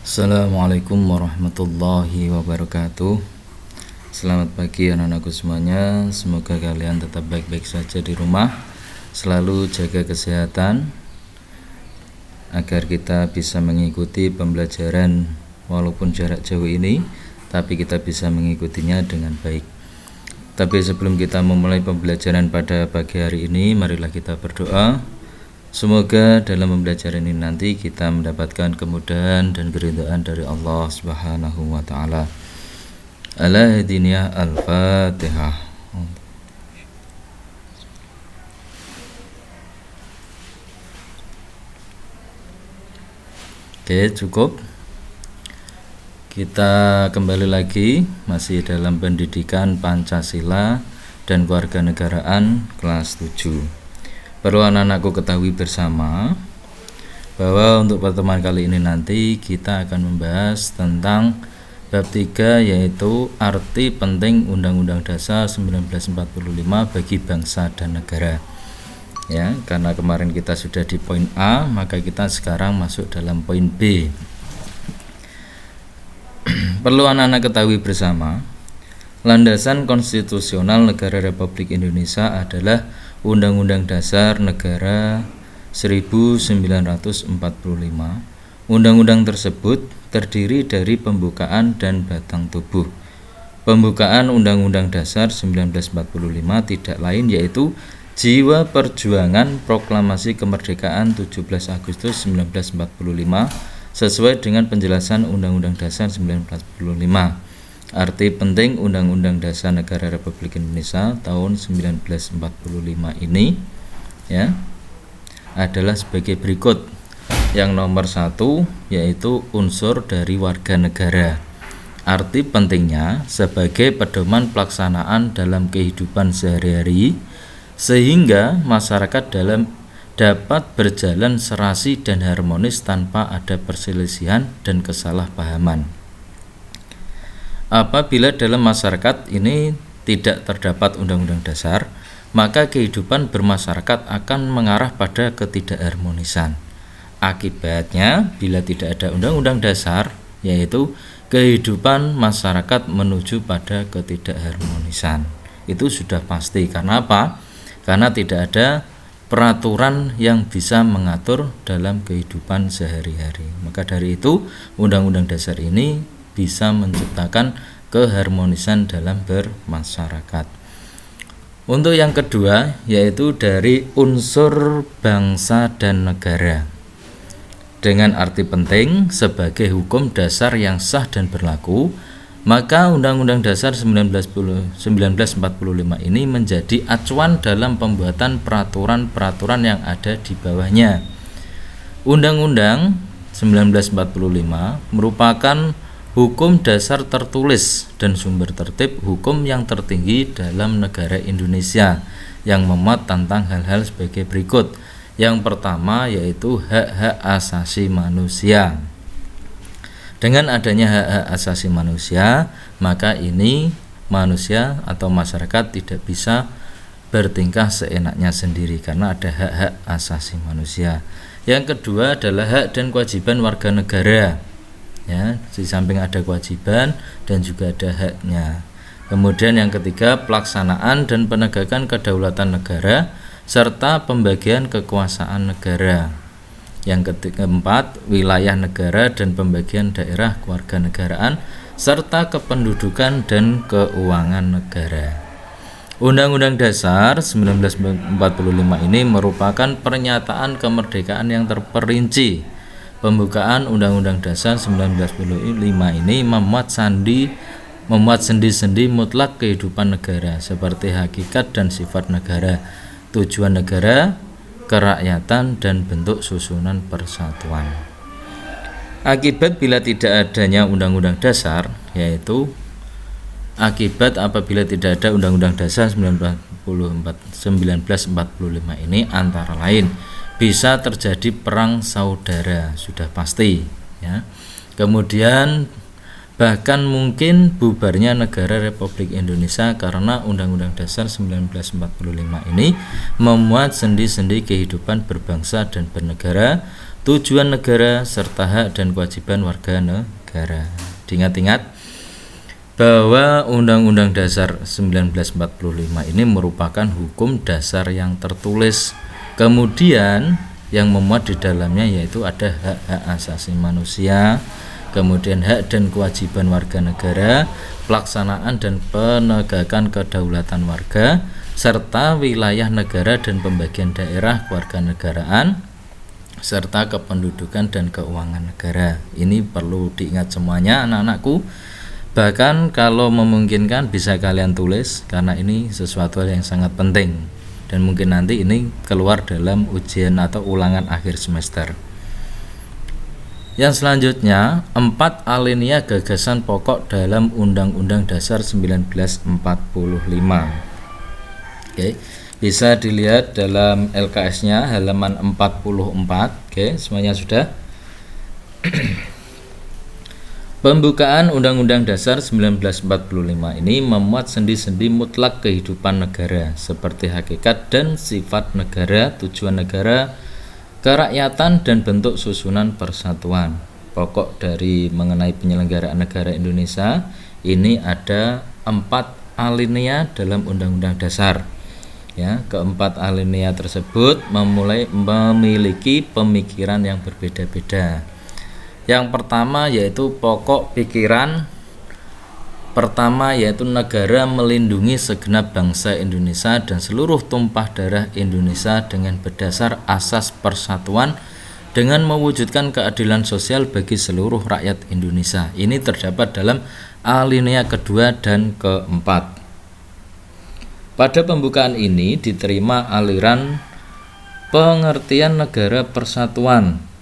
Assalamualaikum warahmatullahi wabarakatuh. Selamat pagi anak-anakku semuanya. Semoga kalian tetap baik-baik saja di rumah, selalu jaga kesehatan agar kita bisa mengikuti pembelajaran walaupun jarak jauh ini, tapi kita bisa mengikutinya dengan baik. Tapi sebelum kita memulai pembelajaran pada pagi hari ini, marilah kita berdoa. Semoga dalam pembelajaran ini nanti kita mendapatkan kemudahan dan keridhaan dari Allah Subhanahu wa taala. Ala hadiniyah al-Fatihah. Oke, cukup. Kita kembali lagi masih dalam pendidikan Pancasila dan Kewarganegaraan kelas 7. Perlu anak-anakku ketahui bersama bahwa untuk pertemuan kali ini nanti kita akan membahas tentang bab 3, yaitu arti penting Undang-Undang Dasar 1945 bagi bangsa dan negara. Ya, karena kemarin kita sudah di poin A, maka kita sekarang masuk dalam poin B. Perlu anak-anak ketahui bersama, landasan konstitusional negara Republik Indonesia adalah Undang-Undang Dasar Negara 1945. Undang-undang tersebut terdiri dari pembukaan dan batang tubuh. Pembukaan Undang-Undang Dasar 1945 tidak lain yaitu jiwa perjuangan proklamasi kemerdekaan 17 Agustus 1945 sesuai dengan penjelasan Undang-Undang Dasar 1945. Arti penting Undang-Undang Dasar Negara Republik Indonesia tahun 1945 ini ya adalah sebagai berikut. Yang nomor 1 yaitu unsur dari warga negara. Arti pentingnya sebagai pedoman pelaksanaan dalam kehidupan sehari-hari sehingga masyarakat dapat berjalan serasi dan harmonis tanpa ada perselisihan dan kesalahpahaman. Apabila dalam masyarakat ini tidak terdapat undang-undang dasar, maka kehidupan bermasyarakat akan mengarah pada ketidakharmonisan. Akibatnya, bila tidak ada undang-undang dasar, yaitu kehidupan masyarakat menuju pada ketidakharmonisan. Itu sudah pasti. Karena apa? Karena tidak ada peraturan yang bisa mengatur dalam kehidupan sehari-hari. Maka dari itu, undang-undang dasar ini bisa menciptakan keharmonisan dalam bermasyarakat. Untuk yang kedua yaitu dari unsur bangsa dan negara, dengan arti penting sebagai hukum dasar yang sah dan berlaku, maka Undang-Undang Dasar 1945 ini menjadi acuan dalam pembuatan peraturan-peraturan yang ada di bawahnya. Undang-Undang 1945 merupakan hukum dasar tertulis dan sumber tertib hukum yang tertinggi dalam negara Indonesia yang memuat tentang hal-hal sebagai berikut. Yang pertama yaitu hak-hak asasi manusia. Dengan adanya hak-hak asasi manusia, maka ini manusia atau masyarakat tidak bisa bertingkah seenaknya sendiri karena ada hak-hak asasi manusia. Yang kedua adalah hak dan kewajiban warga negara. Ya, di samping ada kewajiban dan juga ada haknya. Kemudian yang ketiga, pelaksanaan dan penegakan kedaulatan negara serta pembagian kekuasaan negara. Yang keempat, wilayah negara dan pembagian daerah kewarganegaraan serta kependudukan dan keuangan negara. Undang-Undang Dasar 1945 ini merupakan pernyataan kemerdekaan yang terperinci. Pembukaan Undang-Undang Dasar 1945 ini memuat sendi-sendi mutlak kehidupan negara seperti hakikat dan sifat negara, tujuan negara, kerakyatan, dan bentuk susunan persatuan. Akibat bila tidak adanya Undang-Undang Dasar, yaitu akibat apabila tidak ada Undang-Undang Dasar 1945 ini antara lain bisa terjadi perang saudara, sudah pasti ya. Kemudian bahkan mungkin bubarnya negara Republik Indonesia karena Undang-Undang Dasar 1945 ini memuat sendi-sendi kehidupan berbangsa dan bernegara, tujuan negara, serta hak dan kewajiban warga negara. Diingat-ingat bahwa Undang-Undang Dasar 1945 ini merupakan hukum dasar yang tertulis. Kemudian yang memuat di dalamnya yaitu ada hak-hak asasi manusia, kemudian hak dan kewajiban warga negara, pelaksanaan dan penegakan kedaulatan warga, serta wilayah negara dan pembagian daerah kewarganegaraan, serta kependudukan dan keuangan negara. Ini perlu diingat semuanya anak-anakku. Bahkan kalau memungkinkan bisa kalian tulis, karena ini sesuatu yang sangat penting dan mungkin nanti ini keluar dalam ujian atau ulangan akhir semester. Yang selanjutnya, 4 alinea gagasan pokok dalam Undang-Undang Dasar 1945. Oke, bisa dilihat dalam LKS-nya halaman 44. Oke, semuanya sudah. Pembukaan Undang-Undang Dasar 1945 ini memuat sendi-sendi mutlak kehidupan negara seperti hakikat dan sifat negara, tujuan negara, kerakyatan dan bentuk susunan persatuan. Pokok dari mengenai penyelenggaraan negara Indonesia ini ada 4 alinea dalam Undang-Undang Dasar. Ya, keempat alinea tersebut memiliki pemikiran yang berbeda-beda. Yang pertama yaitu pokok pikiran pertama yaitu negara melindungi segenap bangsa Indonesia dan seluruh tumpah darah Indonesia dengan berdasar asas persatuan dengan mewujudkan keadilan sosial bagi seluruh rakyat Indonesia. Ini terdapat dalam alinea kedua dan keempat. Pada pembukaan ini diterima aliran pengertian negara persatuan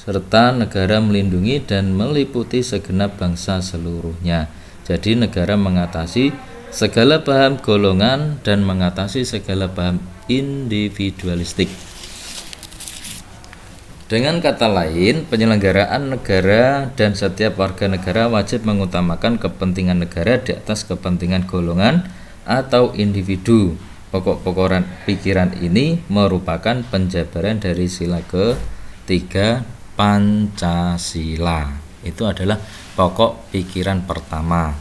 serta negara melindungi dan meliputi segenap bangsa seluruhnya. Jadi negara mengatasi segala paham golongan dan mengatasi segala paham individualistik. Dengan kata lain, penyelenggaraan negara dan setiap warga negara wajib mengutamakan kepentingan negara di atas kepentingan golongan atau individu. Pokok-pokok pikiran ini merupakan penjabaran dari sila ketiga Pancasila. Itu adalah pokok pikiran pertama.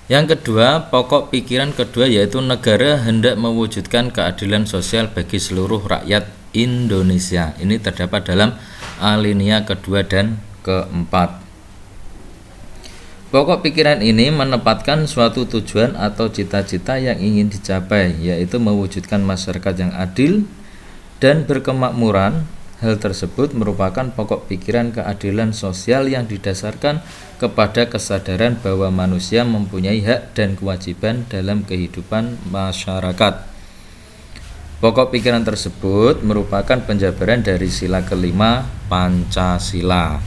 Yang kedua, pokok pikiran kedua yaitu negara hendak mewujudkan keadilan sosial bagi seluruh rakyat Indonesia. Ini terdapat dalam alinea kedua dan keempat. Pokok pikiran ini menempatkan suatu tujuan atau cita-cita yang ingin dicapai, yaitu mewujudkan masyarakat yang adil dan berkemakmuran. Hal tersebut merupakan pokok pikiran keadilan sosial yang didasarkan kepada kesadaran bahwa manusia mempunyai hak dan kewajiban dalam kehidupan masyarakat. Pokok pikiran tersebut merupakan penjabaran dari sila kelima Pancasila.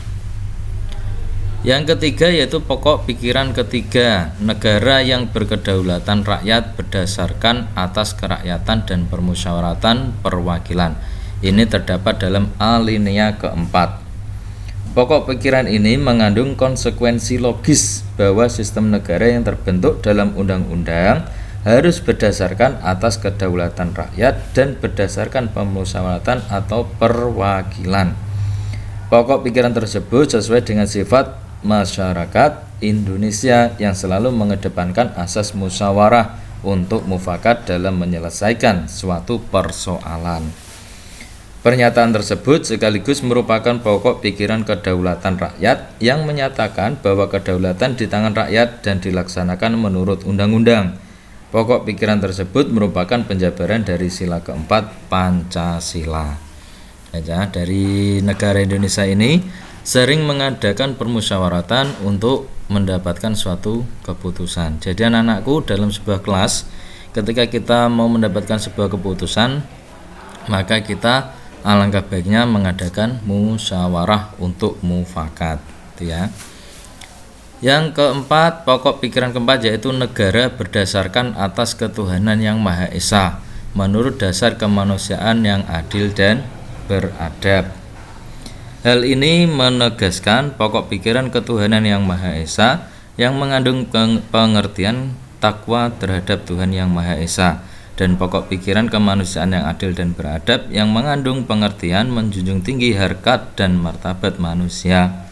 Yang ketiga yaitu pokok pikiran ketiga, negara yang berkedaulatan rakyat berdasarkan atas kerakyatan dan permusyawaratan perwakilan. Ini terdapat dalam alinea keempat. Pokok pikiran ini mengandung konsekuensi logis bahwa sistem negara yang terbentuk dalam undang-undang harus berdasarkan atas kedaulatan rakyat dan berdasarkan permusyawaratan atau perwakilan. Pokok pikiran tersebut sesuai dengan sifat masyarakat Indonesia yang selalu mengedepankan asas musyawarah untuk mufakat dalam menyelesaikan suatu persoalan. Pernyataan tersebut sekaligus merupakan pokok pikiran kedaulatan rakyat yang menyatakan bahwa kedaulatan di tangan rakyat dan dilaksanakan menurut undang-undang. Pokok pikiran tersebut merupakan penjabaran dari sila keempat Pancasila. Ya, dari negara Indonesia ini sering mengadakan permusyawaratan untuk mendapatkan suatu keputusan. Jadi anak-anakku, dalam sebuah kelas ketika kita mau mendapatkan sebuah keputusan, maka kita alangkah baiknya mengadakan musyawarah untuk mufakat, ya. Yang keempat, pokok pikiran keempat yaitu negara berdasarkan atas ketuhanan yang Maha Esa menurut dasar kemanusiaan yang adil dan beradab. Hal ini menegaskan pokok pikiran ketuhanan yang Maha Esa yang mengandung pengertian takwa terhadap Tuhan yang Maha Esa dan pokok pikiran kemanusiaan yang adil dan beradab yang mengandung pengertian menjunjung tinggi harkat dan martabat manusia,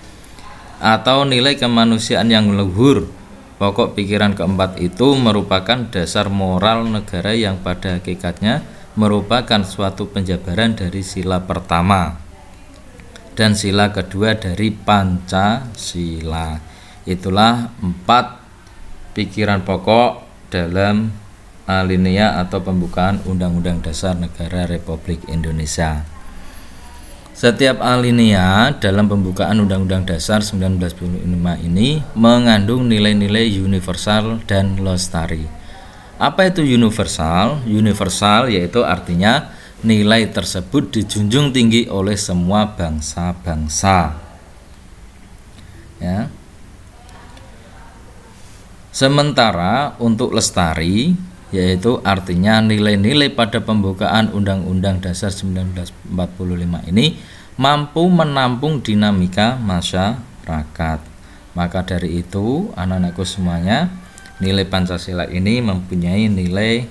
atau nilai kemanusiaan yang luhur. Pokok pikiran keempat itu merupakan dasar moral negara yang pada hakikatnya merupakan suatu penjabaran dari sila pertama dan sila kedua dari Pancasila. Itulah 4 pikiran pokok dalam alinea atau pembukaan Undang-Undang Dasar Negara Republik Indonesia. Setiap alinea dalam pembukaan Undang-Undang Dasar 1945 ini mengandung nilai-nilai universal dan lestari. Apa itu universal? Universal yaitu artinya nilai tersebut dijunjung tinggi oleh semua bangsa-bangsa. Ya. Sementara untuk lestari yaitu artinya nilai-nilai pada pembukaan Undang-Undang Dasar 1945 ini mampu menampung dinamika masyarakat. Maka dari itu, anak-anakku semuanya, nilai Pancasila ini mempunyai nilai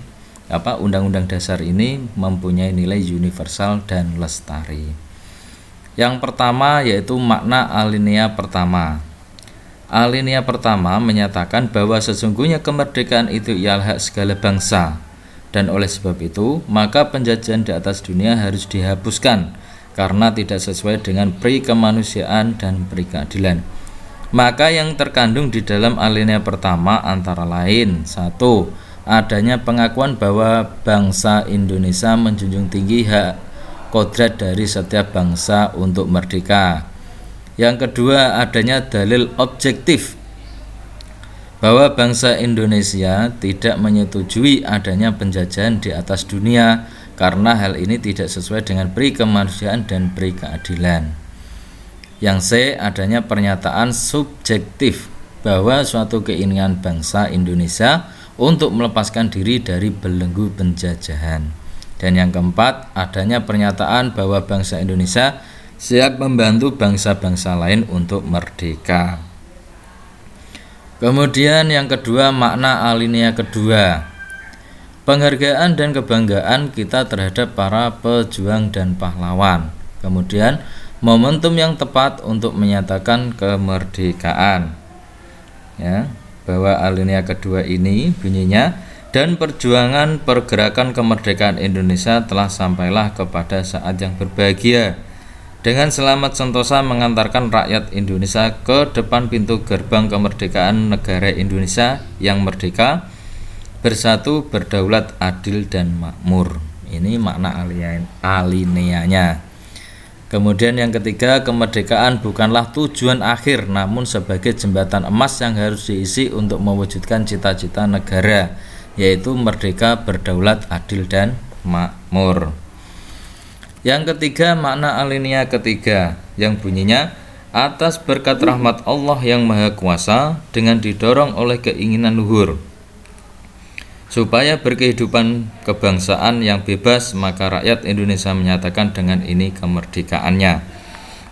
Undang-Undang Dasar ini mempunyai nilai universal dan lestari. Yang pertama yaitu makna alinea pertama. Alinea pertama menyatakan bahwa sesungguhnya kemerdekaan itu ialah hak segala bangsa, dan oleh sebab itu maka penjajahan di atas dunia harus dihapuskan karena tidak sesuai dengan pri kemanusiaan dan pri keadilan. Maka yang terkandung di dalam alinea pertama antara lain: 1. Adanya pengakuan bahwa bangsa Indonesia menjunjung tinggi hak kodrat dari setiap bangsa untuk merdeka. Yang kedua, adanya dalil objektif bahwa bangsa Indonesia tidak menyetujui adanya penjajahan di atas dunia karena hal ini tidak sesuai dengan pri kemanusiaan dan pri keadilan. Yang C, adanya pernyataan subjektif bahwa suatu keinginan bangsa Indonesia untuk melepaskan diri dari belenggu penjajahan. Dan yang keempat, adanya pernyataan bahwa bangsa Indonesia siap membantu bangsa-bangsa lain untuk merdeka. Kemudian yang kedua, makna alinea kedua. Penghargaan dan kebanggaan kita terhadap para pejuang dan pahlawan. Kemudian momentum yang tepat untuk menyatakan kemerdekaan. Ya, bahwa alinea kedua ini bunyinya, dan perjuangan pergerakan kemerdekaan Indonesia telah sampailah kepada saat yang berbahagia, dengan selamat sentosa mengantarkan rakyat Indonesia ke depan pintu gerbang kemerdekaan negara Indonesia yang merdeka, bersatu, berdaulat, adil, dan makmur. Ini makna alineanya. Kemudian yang ketiga, kemerdekaan bukanlah tujuan akhir, namun sebagai jembatan emas yang harus diisi untuk mewujudkan cita-cita negara, yaitu merdeka, berdaulat, adil, dan makmur. Yang ketiga, makna alinea ketiga yang bunyinya, atas berkat rahmat Allah yang Maha Kuasa dengan didorong oleh keinginan luhur supaya berkehidupan kebangsaan yang bebas, maka rakyat Indonesia menyatakan dengan ini kemerdekaannya.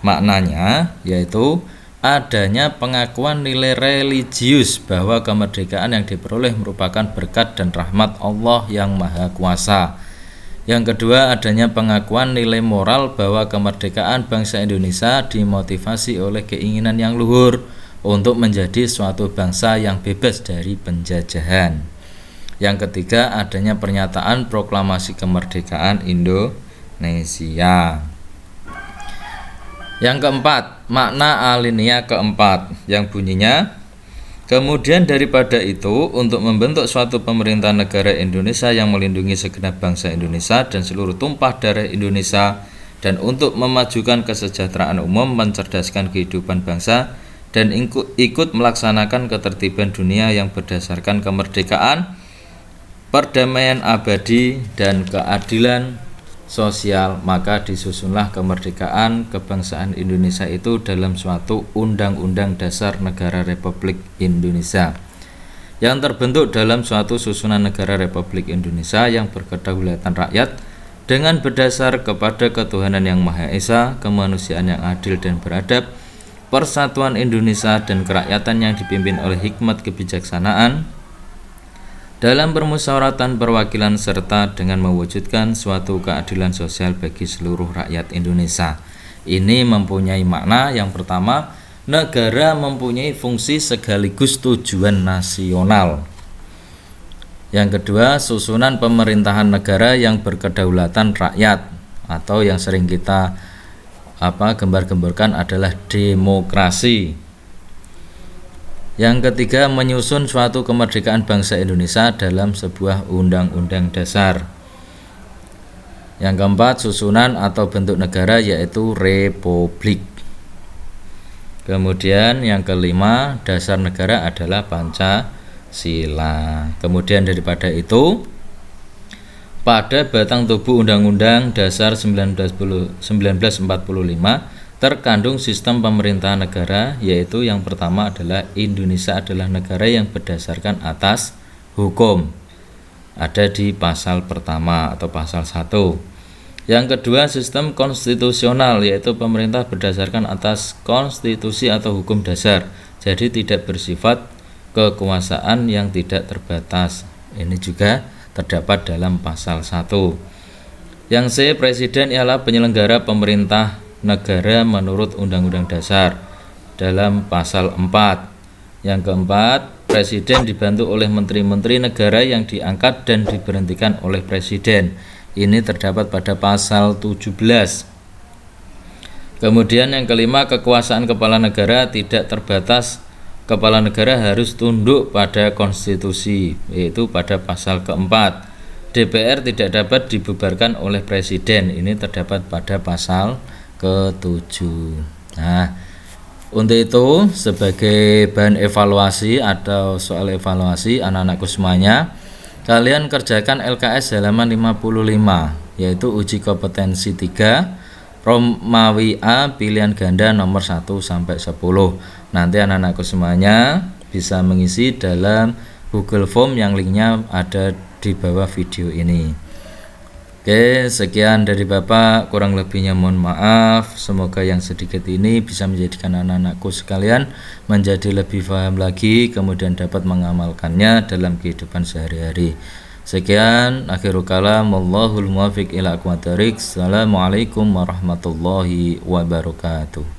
Maknanya yaitu adanya pengakuan nilai religius bahwa kemerdekaan yang diperoleh merupakan berkat dan rahmat Allah yang Maha Kuasa. Yang kedua, adanya pengakuan nilai moral bahwa kemerdekaan bangsa Indonesia dimotivasi oleh keinginan yang luhur untuk menjadi suatu bangsa yang bebas dari penjajahan. Yang ketiga, adanya pernyataan proklamasi kemerdekaan Indonesia. Yang keempat, makna alinea keempat yang bunyinya, kemudian daripada itu, untuk membentuk suatu pemerintahan negara Indonesia yang melindungi segenap bangsa Indonesia dan seluruh tumpah darah Indonesia, dan untuk memajukan kesejahteraan umum, mencerdaskan kehidupan bangsa, dan ikut melaksanakan ketertiban dunia yang berdasarkan kemerdekaan, perdamaian abadi, dan keadilan sosial, maka disusunlah kemerdekaan kebangsaan Indonesia itu dalam suatu Undang-Undang Dasar Negara Republik Indonesia yang terbentuk dalam suatu susunan negara Republik Indonesia yang berkedaulatan rakyat dengan berdasar kepada ketuhanan yang Maha Esa, kemanusiaan yang adil dan beradab, persatuan Indonesia dan kerakyatan yang dipimpin oleh hikmat kebijaksanaan, dalam permusyawaratan perwakilan serta dengan mewujudkan suatu keadilan sosial bagi seluruh rakyat Indonesia. Ini mempunyai makna yang pertama, negara mempunyai fungsi sekaligus tujuan nasional. Yang kedua, susunan pemerintahan negara yang berkedaulatan rakyat atau yang sering kita gembar-gemborkan adalah demokrasi. Yang ketiga, menyusun suatu kemerdekaan bangsa Indonesia dalam sebuah undang-undang dasar. Yang keempat, susunan atau bentuk negara yaitu republik. Kemudian yang kelima, dasar negara adalah Pancasila. Kemudian daripada itu, pada batang tubuh Undang-Undang Dasar 1945 terkandung sistem pemerintahan negara, yaitu yang pertama adalah Indonesia adalah negara yang berdasarkan atas hukum. Ada di pasal pertama atau pasal 1. Yang kedua, sistem konstitusional, yaitu pemerintah berdasarkan atas konstitusi atau hukum dasar. Jadi tidak bersifat kekuasaan yang tidak terbatas. Ini juga terdapat dalam pasal 1. Yang C, presiden ialah penyelenggara pemerintah negara menurut Undang-Undang Dasar dalam pasal 4. Yang keempat, presiden dibantu oleh menteri-menteri negara yang diangkat dan diberhentikan oleh presiden. Ini terdapat pada pasal 17. Kemudian yang kelima, kekuasaan kepala negara tidak terbatas. Kepala negara harus tunduk pada konstitusi, yaitu pada pasal keempat. DPR tidak dapat dibubarkan oleh presiden. Ini terdapat pada pasal ke-7. Nah, untuk itu sebagai bahan evaluasi atau soal evaluasi anak-anakku semuanya, kalian kerjakan LKS halaman 55, yaitu uji kompetensi 3 Romawi A pilihan ganda nomor 1 sampai 10. Nanti anak-anakku semuanya bisa mengisi dalam Google Form yang linknya ada di bawah video ini. Oke, sekian dari Bapak, kurang lebihnya mohon maaf. Semoga yang sedikit ini bisa menjadikan anak-anakku sekalian menjadi lebih paham lagi, kemudian dapat mengamalkannya dalam kehidupan sehari-hari. Sekian, akhirul kalam, wallahul muwaffiq ila aqwamit thoriq. Assalamualaikum warahmatullahi wabarakatuh.